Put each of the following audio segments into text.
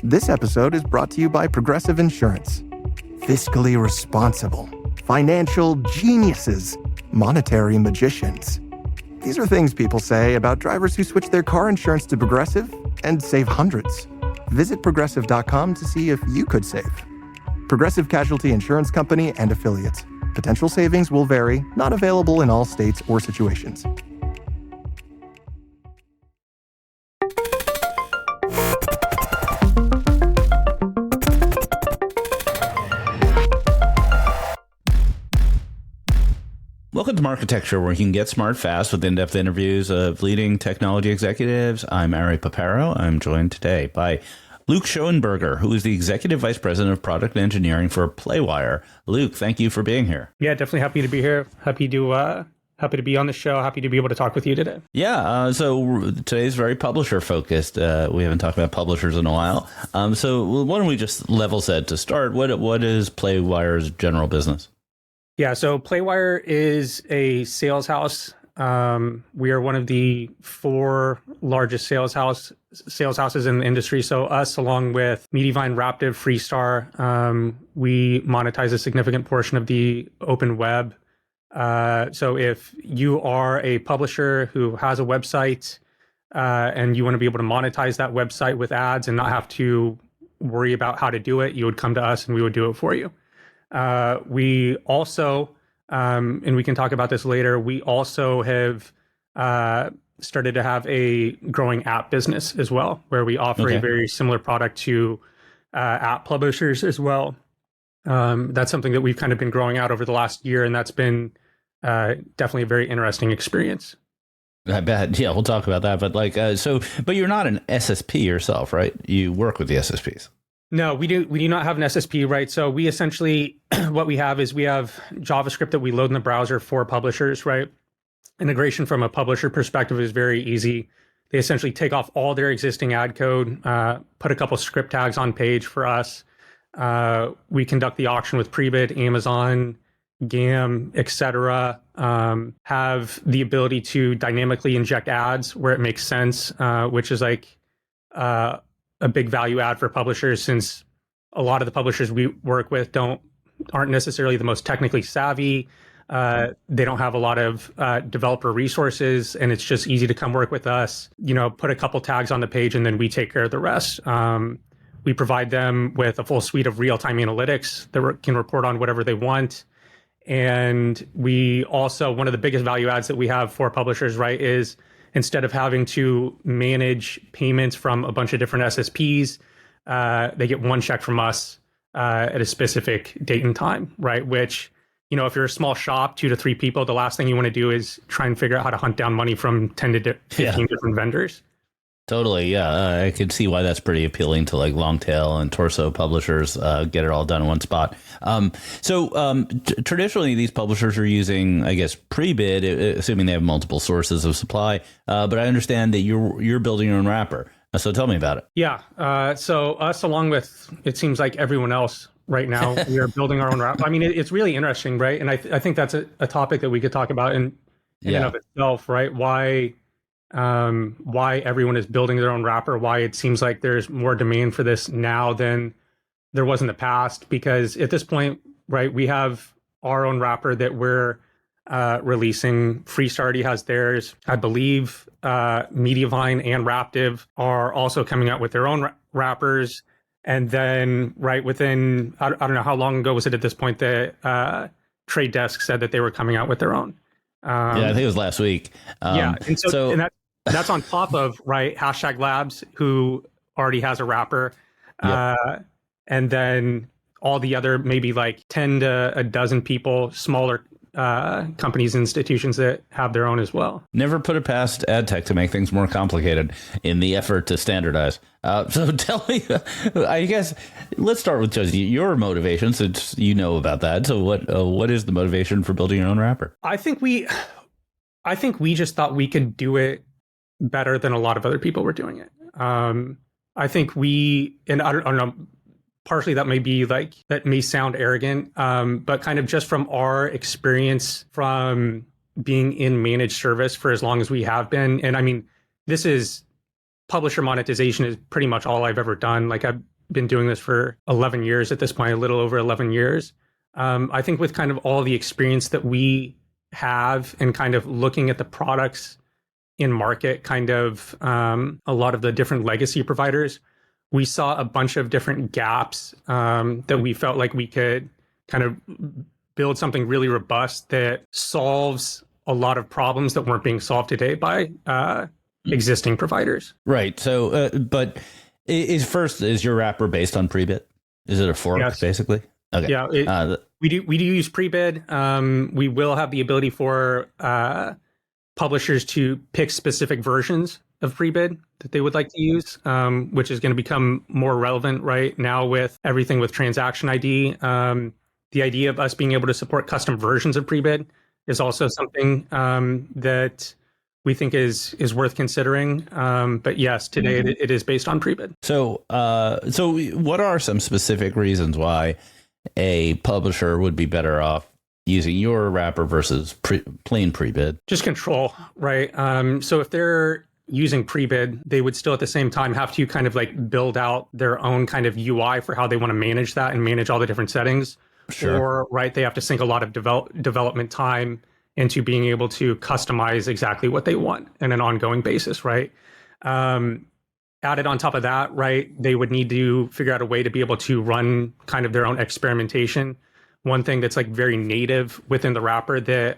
This episode is brought to you by Progressive Insurance. Fiscally responsible, financial geniuses, monetary magicians. These are things people say about drivers who switch their car insurance to Progressive and save hundreds. Visit progressive.com to see if you could save. Progressive Casualty Insurance Company and Affiliates. Potential savings will vary, not available in all states or situations. Welcome to Marketecture, where you can get smart fast with in-depth interviews of leading technology executives. I'm Ari Paparo. I'm joined today by Luke Schoenberger, who is the Executive Vice President of Product Engineering for Playwire. Luke, thank you for being here. Yeah, definitely happy to be here. Happy to be on the show. Happy to be able to talk with you today. Yeah, so today's very publisher-focused. We haven't talked about publishers in a while. So why don't we just level set to start? What is Playwire's general business? Yeah, so Playwire is a sales house. We are one of the 4 largest sales houses in the industry. So us, along with Medivine, Raptive, Freestar, we monetize a significant portion of the open web. So if you are a publisher who has a website and you want to be able to monetize that website with ads and not have to worry about how to do it, you would come to us and we would do it for you. We also, and we can talk about this later, we also have started to have a growing app business as well, where we offer a very similar product to app publishers as well. That's something that we've kind of been growing out over the last year, and that's been definitely a very interesting experience. I bet. Yeah, we'll talk about that. But but you're not an SSP yourself, right? You work with the SSPs. No, we do not have an SSP, right? So we essentially, what we have is we have JavaScript that we load in the browser for publishers, right? Integration from a publisher perspective is very easy. They essentially take off all their existing ad code, put a couple script tags on page for us. We conduct the auction with Prebid, Amazon, GAM, etc. Have the ability to dynamically inject ads where it makes sense, which is like a big value add for publishers, since a lot of the publishers we work with aren't necessarily the most technically savvy. They don't have a lot of developer resources, and it's just easy to come work with us, put a couple tags on the page, and then we take care of the rest. We provide them with a full suite of real-time analytics that can report on whatever they want. And we also, one of the biggest value adds that we have for publishers, right, is instead of having to manage payments from a bunch of different SSPs, they get one check from us at a specific date and time, right? Which, if you're a small shop, 2 to 3 people, the last thing you want to do is try and figure out how to hunt down money from 10 to 15 different vendors. Totally, yeah. I could see why that's pretty appealing to like long tail and torso publishers. Get it all done in one spot. Traditionally, these publishers are using, I guess, Prebid, assuming they have multiple sources of supply. But I understand that you're building your own wrapper. So tell me about it. Yeah. So us, along with, it seems like everyone else right now, we are building our own wrapper. I mean, it's really interesting, right? And I think that's a topic that we could talk about in and of itself, right? Why everyone is building their own wrapper, why it seems like there's more demand for this now than there was in the past. Because at this point, right, we have our own wrapper that we're releasing. Freestar already has theirs. I believe Medivine and Raptive are also coming out with their own wrappers. And then right within, I don't know how long ago was it at this point, the Trade Desk said that they were coming out with their own. I think it was last week. And that's on top of, right, #Labs, who already has a wrapper. And then all the other maybe like 10 to a dozen people, smaller companies, institutions that have their own as well. Never put it past ad tech to make things more complicated in the effort to standardize. So tell me, I guess, let's start with just your motivation, since you know about that. So what is the motivation for building your own wrapper? I think we just thought we could do it better than a lot of other people were doing it. I think and I don't know, partially that may sound arrogant, but kind of just from our experience from being in managed service for as long as we have been. And I mean, this is publisher monetization is pretty much all I've ever done. Like I've been doing this for 11 years at this point, a little over 11 years. I think with kind of all the experience that we have and kind of looking at the products in market, kind of a lot of the different legacy providers, we saw a bunch of different gaps that we felt like we could kind of build something really robust that solves a lot of problems that weren't being solved today by existing providers. Right. So, but is your wrapper based on Prebid? Is it a fork, Yes. basically? Okay. Yeah, we do use Prebid. We will have the ability for publishers to pick specific versions of Prebid that they would like to use, which is going to become more relevant right now with everything with transaction ID. The idea of us being able to support custom versions of Prebid is also something that we think is worth considering. But yes, today it is based on Prebid. So what are some specific reasons why a publisher would be better off using your wrapper versus plain Prebid? Just control, right? So if they're using Prebid, they would still at the same time have to kind of like build out their own kind of UI for how they want to manage that and manage all the different settings. Sure. Or, right, they have to sink a lot of development time into being able to customize exactly what they want on an ongoing basis, right? Added on top of that, right, they would need to figure out a way to be able to run kind of their own experimentation. One thing that's like very native within the wrapper that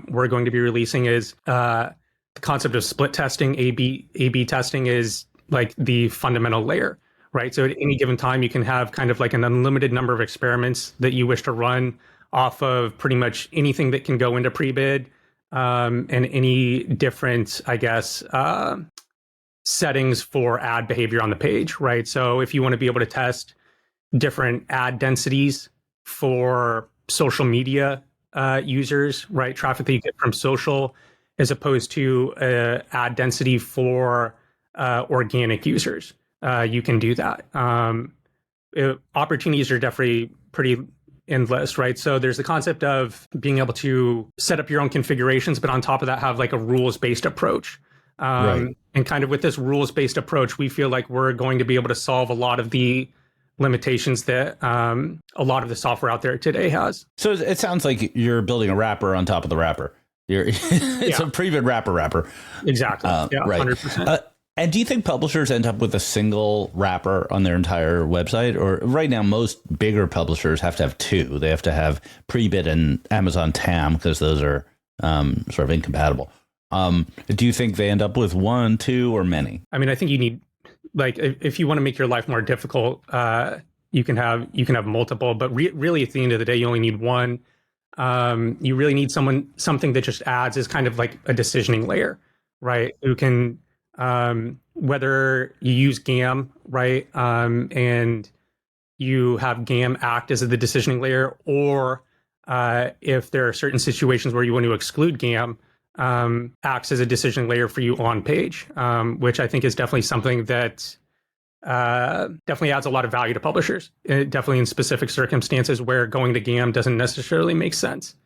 we're going to be releasing is the concept of split testing. A/B testing is like the fundamental layer, right? So at any given time, you can have kind of like an unlimited number of experiments that you wish to run off of pretty much anything that can go into Prebid and any different, I guess, settings for ad behavior on the page, right? So if you want to be able to test different ad densities for social media users, right? Traffic that you get from social as opposed to ad density for organic users. You can do that. Opportunities are definitely pretty endless, right? So there's the concept of being able to set up your own configurations, but on top of that, have like a rules-based approach. Right. And kind of with this rules-based approach, we feel like we're going to be able to solve a lot of the limitations that a lot of the software out there today has. So it sounds like you're building a wrapper on top of the wrapper. It's a Prebid wrapper. Exactly. Yeah, right. 100%. And do you think publishers end up with a single wrapper on their entire website? Or right now, most bigger publishers have to have two. They have to have Prebid and Amazon TAM because those are sort of incompatible. Do you think they end up with one, two, or many? I mean, I think you need, like, if you want to make your life more difficult, you can have multiple. But really, at the end of the day, you only need one. You really need something that just adds as kind of like a decisioning layer, right? Who can whether you use GAM, right, and you have GAM act as the decisioning layer, or if there are certain situations where you want to exclude GAM, acts as a decision layer for you on page, which I think is definitely something that definitely adds a lot of value to publishers, definitely in specific circumstances where going to GAM doesn't necessarily make sense.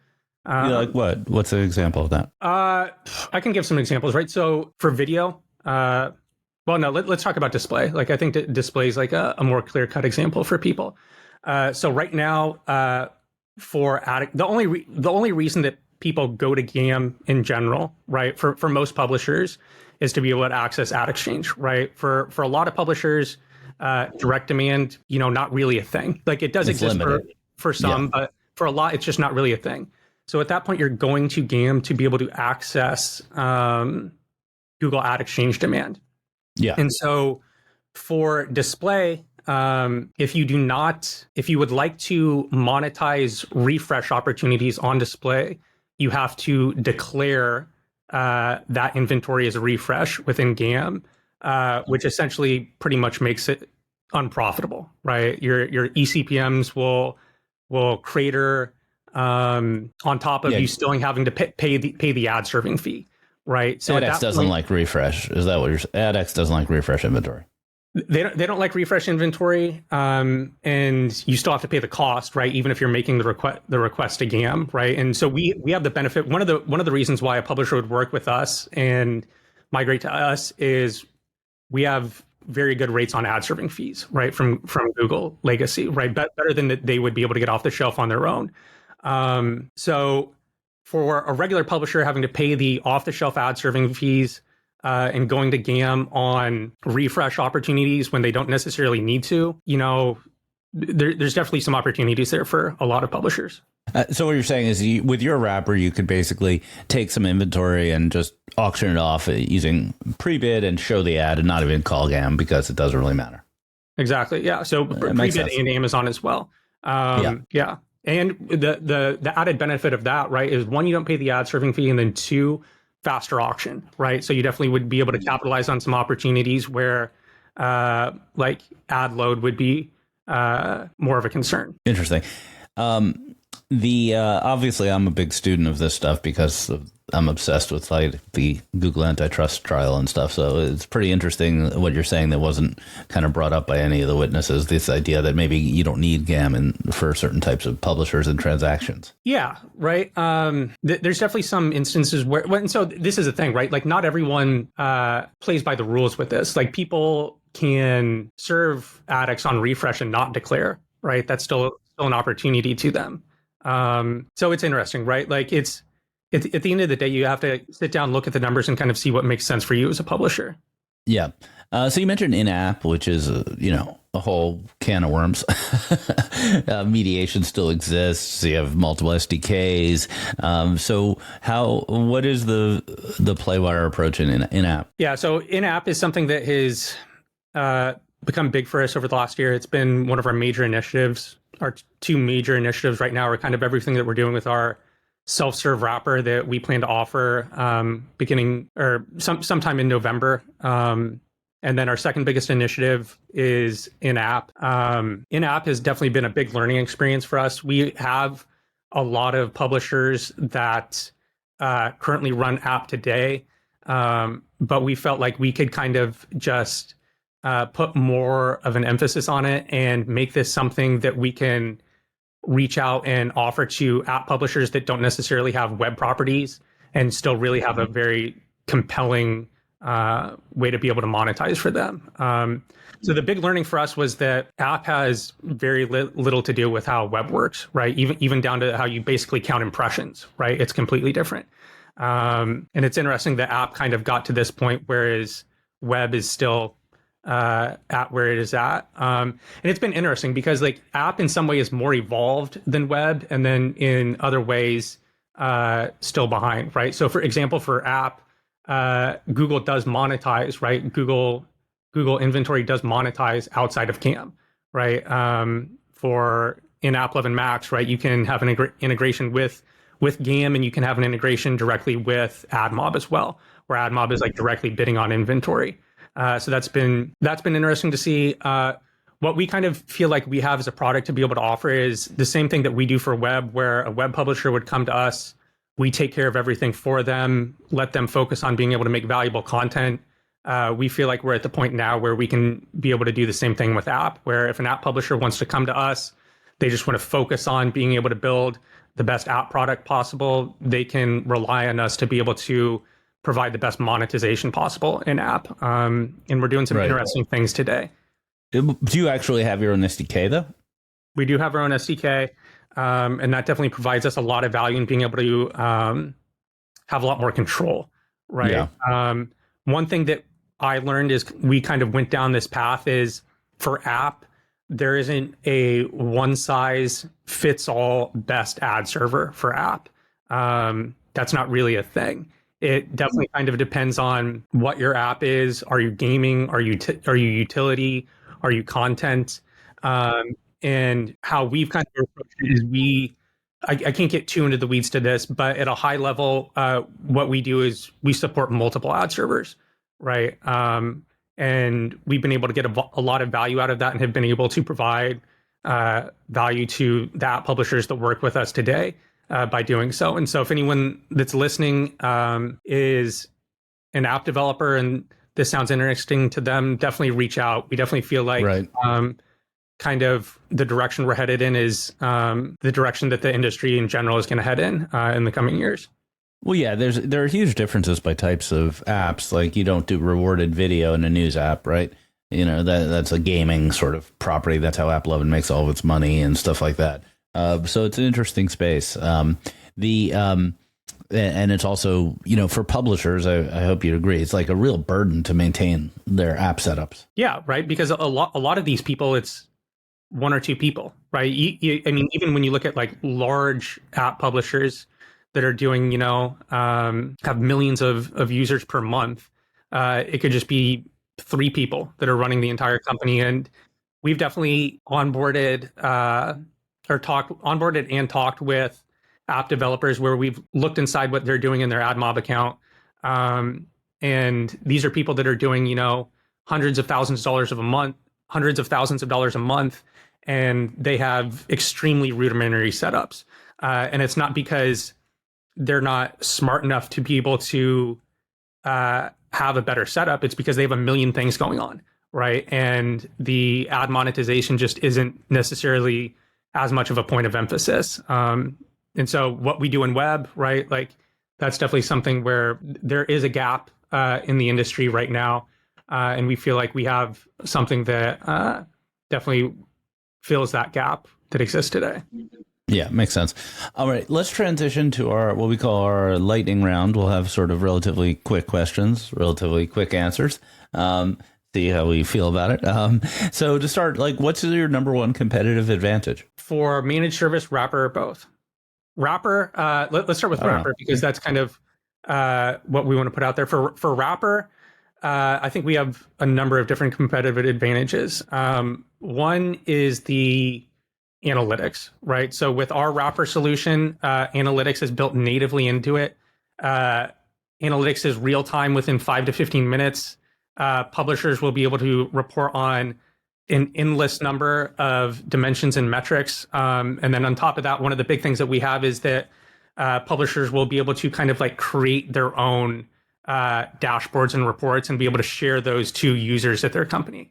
Like what? What's an example of that? I can give some examples, right? So for video, let's talk about display. Like I think that display is like a more clear-cut example for people. So right now, for the only reason that people go to GAM in general, right, for most publishers, is to be able to access ad exchange, right? For a lot of publishers, direct demand, not really a thing. Like it does exist for some, but for a lot, it's just not really a thing. So at that point, you're going to GAM to be able to access Google Ad Exchange demand. Yeah. And so for display, if you would like to monetize refresh opportunities on display, you have to declare that inventory as a refresh within GAM, which essentially pretty much makes it unprofitable, right? Your eCPMs will crater on top of you still having to pay the ad serving fee, right? So AdX doesn't like refresh. Is that what you're saying? AdX doesn't like refresh inventory. They don't like refresh inventory, and you still have to pay the cost, right? Even if you're making the request to GAM, right? And so we have the benefit. One of the reasons why a publisher would work with us and migrate to us is we have very good rates on ad serving fees, right, from Google legacy, right, better than that they would be able to get off the shelf on their own. So for a regular publisher having to pay the off the shelf ad serving fees and going to GAM on refresh opportunities when they don't necessarily need to, there's definitely some opportunities there for a lot of publishers. So what you're saying is with your wrapper, you could basically take some inventory and just auction it off using Prebid and show the ad and not even call GAM because it doesn't really matter. Exactly. Yeah. So Prebid and Amazon as well. Yeah. And the added benefit of that, right, is one, you don't pay the ad serving fee, and then two, faster auction, right? So you definitely would be able to capitalize on some opportunities where like ad load would be more of a concern. Interesting. Obviously I'm a big student of this stuff because I'm obsessed with like the Google antitrust trial and stuff. So it's pretty interesting what you're saying that wasn't kind of brought up by any of the witnesses. This idea that maybe you don't need GAM for certain types of publishers and transactions. Yeah, right. There's definitely some instances where, and so this is the thing, right? Like not everyone plays by the rules with this. Like people can serve addicts on refresh and not declare, right? That's still an opportunity to them. So it's interesting, right? Like it's at the end of the day, you have to sit down, look at the numbers, and kind of see what makes sense for you as a publisher. Yeah. So you mentioned in-app, which is a whole can of worms. Mediation still exists. You have multiple SDKs. So what is the Playwire approach in in-app? Yeah. So in-app is something that has become big for us over the last year. It's been one of our major initiatives. Our two major initiatives right now are kind of everything that we're doing with our self-serve wrapper that we plan to offer beginning or sometime in November. And then our second biggest initiative is in-app. In-app has definitely been a big learning experience for us. We have a lot of publishers that currently run app today, but we felt like we could kind of just put more of an emphasis on it and make this something that we can reach out and offer to app publishers that don't necessarily have web properties and still really have a very compelling way to be able to monetize for them. So the big learning for us was that app has very little to do with how web works, right? Even down to how you basically count impressions, right? It's completely different. And it's interesting that app kind of got to this point, whereas web is still at where it is at. And it's been interesting because like app in some way is more evolved than web, and then in other ways still behind, right? So for example, for app, Google does monetize, right? Google inventory does monetize outside of GAM, right? For in App 11 Max, right, you can have an integration with GAM, and you can have an integration directly with AdMob as well, where AdMob is like directly bidding on inventory. So that's been interesting to see. What we kind of feel like we have as a product to be able to offer is the same thing that we do for web, where a web publisher would come to us, we take care of everything for them, let them focus on being able to make valuable content. We feel like we're at the point now where we can be able to do the same thing with app, where if an app publisher wants to come to us, they just want to focus on being able to build the best app product possible, they can rely on us to be able to provide the best monetization possible in app. And we're doing some interesting things today. Do you actually have your own SDK though? We do have our own SDK. And that definitely provides us a lot of value in being able to have a lot more control, right? Yeah. One thing that I learned is we kind of went down this path is for app, there isn't a one size fits all best ad server for app. That's not really a thing. It definitely kind of depends on what your app is. Are you gaming? Are you utility? Are you content? And how we've kind of approached it is I can't get too into the weeds to this, but at a high level, what we do is we support multiple ad servers, right? And we've been able to get a lot of value out of that and have been able to provide value to the app publishers that work with us today by doing so. And so if anyone that's listening is an app developer and this sounds interesting to them, definitely reach out. We definitely feel like kind of the direction we're headed in is the direction that the industry in general is going to head in the coming years. Well, yeah, there are huge differences by types of apps. Like you don't do rewarded video in a news app, right? You know, that's a gaming sort of property. That's how AppLovin makes all of its money and stuff like that. So it's an interesting space. And it's also, you know, for publishers, I hope you'd agree, it's like a real burden to maintain their app setups. Yeah, right. Because a lot of these people, it's one or two people, right? I mean, even when you look at like large app publishers that are doing, you know, have millions of users per month, it could just be 3 people that are running the entire company. And we've definitely onboarded and talked with app developers where we've looked inside what they're doing in their AdMob account. And these are people that are doing, you know, hundreds of thousands of dollars a month, and they have extremely rudimentary setups. And it's not because they're not smart enough to be able to have a better setup. It's because they have a million things going on, right? And the ad monetization just isn't necessarily as much of a point of emphasis. And so what we do in web, right? Like that's definitely something where there is a gap in the industry right now. And we feel like we have something that definitely fills that gap that exists today. Yeah, makes sense. All right, let's transition to our what we call our lightning round. We'll have sort of relatively quick questions, relatively quick answers. See how we feel about it. So to start, like, what's your number one competitive advantage? For managed service, Wrapper, or both? Wrapper, let's start with Wrapper because that's kind of what we want to put out there. For Wrapper, I think we have a number of different competitive advantages. One is the analytics, right? So with our Wrapper solution, analytics is built natively into it. Analytics is real time within 5 to 15 minutes. Publishers will be able to report on an endless number of dimensions and metrics. And then on top of that, one of the big things that we have is that publishers will be able to kind of like create their own dashboards and reports and be able to share those to users at their company.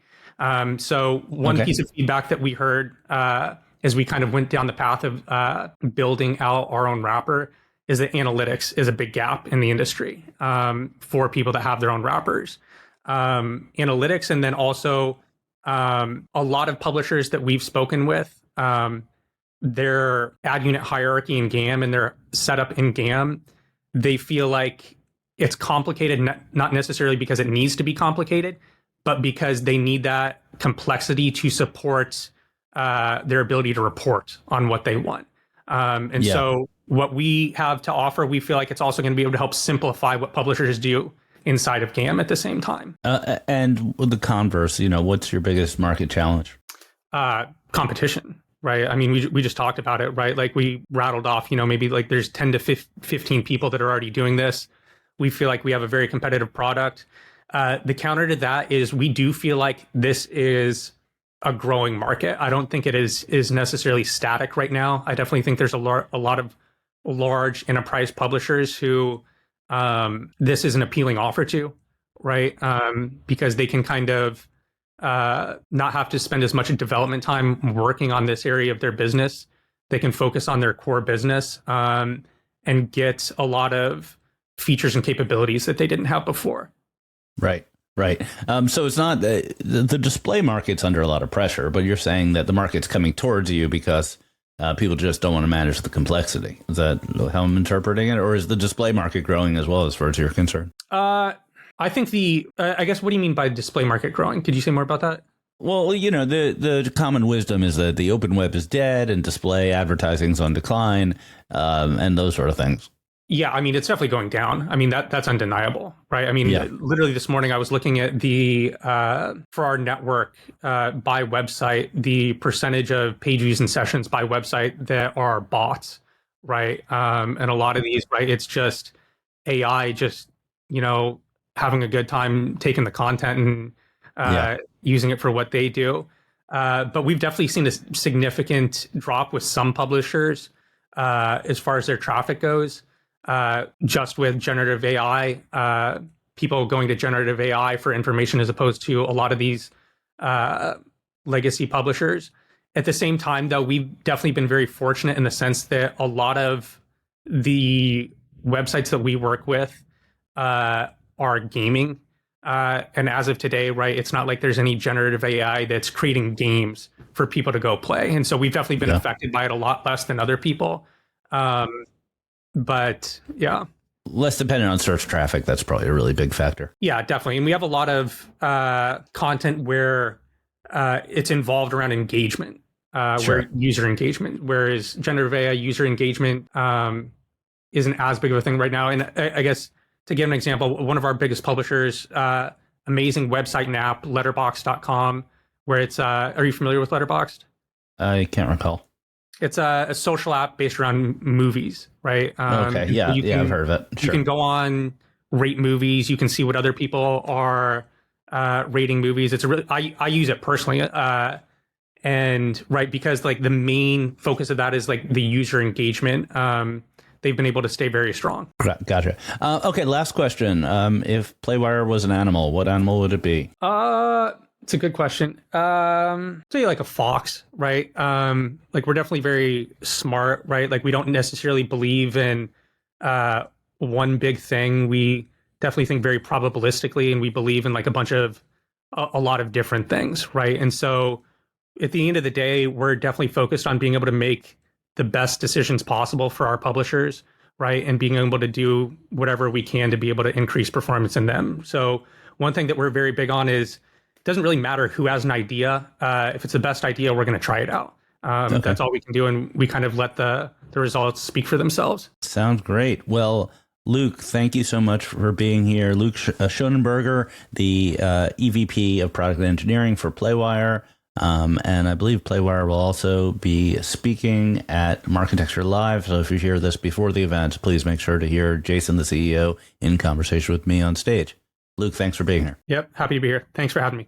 So one piece of feedback that we heard as we kind of went down the path of building out our own wrapper is that analytics is a big gap in the industry for people that have their own wrappers. Analytics, and then also a lot of publishers that we've spoken with, their ad unit hierarchy in GAM and their setup in GAM, they feel like it's complicated, not necessarily because it needs to be complicated, but because they need that complexity to support their ability to report on what they want. So what we have to offer, we feel like it's also going to be able to help simplify what publishers do inside of GAM at the same time. And the converse, you know, what's your biggest market challenge? Competition, right? I mean, we just talked about it, right? Like we rattled off, you know, maybe like there's 10 to 15 people that are already doing this. We feel like we have a very competitive product. The counter to that is we do feel like this is a growing market. I don't think it is necessarily static right now. I definitely think there's a lot of large enterprise publishers who this is an appealing offer to, right? Because they can kind of not have to spend as much development time working on this area of their business. They can focus on their core business and get a lot of features and capabilities that they didn't have before. Right. So it's not the display market's under a lot of pressure, but you're saying that the market's coming towards you because people just don't want to manage the complexity. Is that how I'm interpreting it? Or is the display market growing as well as far as you're concerned? I think I guess, what do you mean by display market growing? Could you say more about that? Well, you know, the common wisdom is that the open web is dead and display advertising's on decline and those sort of things. Yeah, I mean, it's definitely going down. I mean, that's undeniable, right? I mean, literally this morning I was looking at the, for our network by website, the percentage of page views and sessions by website that are bots, right? And a lot of these, right, it's just AI just, you know, having a good time taking the content and using it for what they do. But we've definitely seen a significant drop with some publishers as far as their traffic goes. Just with generative AI, people going to generative AI for information as opposed to a lot of these legacy publishers. At the same time, though, we've definitely been very fortunate in the sense that a lot of the websites that we work with are gaming. And as of today, right, it's not like there's any generative AI that's creating games for people to go play. And so we've definitely been affected by it a lot less than other people. But yeah. Less dependent on search traffic. That's probably a really big factor. Yeah, definitely. And we have a lot of content where it's involved around engagement, where user engagement, whereas generative AI user engagement isn't as big of a thing right now. And I guess to give an example, one of our biggest publishers, amazing website and app, letterboxd.com, where it's, are you familiar with Letterboxd? I can't recall. It's a social app based around movies, right? Okay, yeah, I've heard of it. Sure. You can go on, rate movies. You can see what other people are rating movies. It's a really, I use it personally, and right, because like the main focus of that is like the user engagement. They've been able to stay very strong. Gotcha. Okay, last question. If Playwire was an animal, what animal would it be? It's a good question. Say like a fox, right? Like we're definitely very smart, right? Like we don't necessarily believe in one big thing. We definitely think very probabilistically, and we believe in like a lot of different things, right? And so at the end of the day, we're definitely focused on being able to make the best decisions possible for our publishers, right? And being able to do whatever we can to be able to increase performance in them. So one thing that we're very big on is it doesn't really matter who has an idea. If it's the best idea, we're going to try it out. Okay. That's all we can do. And we kind of let the results speak for themselves. Sounds great. Well, Luke, thank you so much for being here. Luke Schoenberger, the EVP of Product Engineering for Playwire. And I believe Playwire will also be speaking at Marketecture Live. So if you hear this before the event, please make sure to hear Jason, the CEO, in conversation with me on stage. Luke, thanks for being here. Yep. Happy to be here. Thanks for having me.